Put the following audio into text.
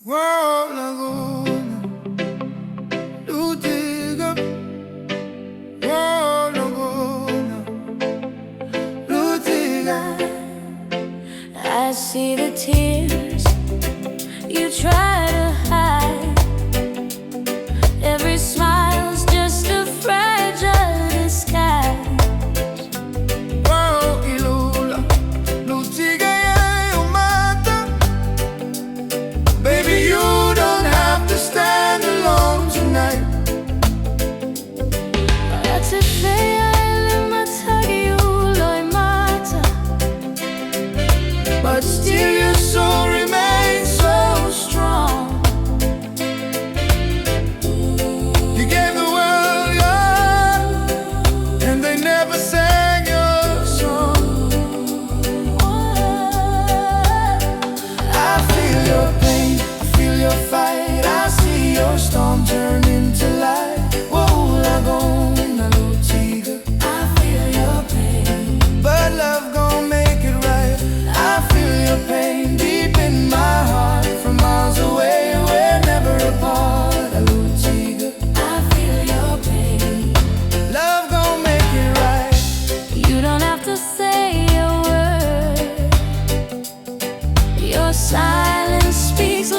Whoa, Laguna, Lutiga. Whoa, Laguna, Lutiga. I see the tears you try to hide. Every smile's just a fragile disguise. Whoa, Ilula, Lutiga, yeah, you matter. Baby, you don't have to stand alone tonight. That's a but still your soul remains so strong. You gave the world your heart, and they never sang your song. I feel your pain, I feel your fight, I see your storm turn into light. Whoa, Laguna, Lutiga, I feel your pain, but love gon' make it right. I feel your pain deep in my heart. From miles away, we're never apart. Lutiga, I feel your pain. love gon' make it right. You don't have to say a word. Your silence speaks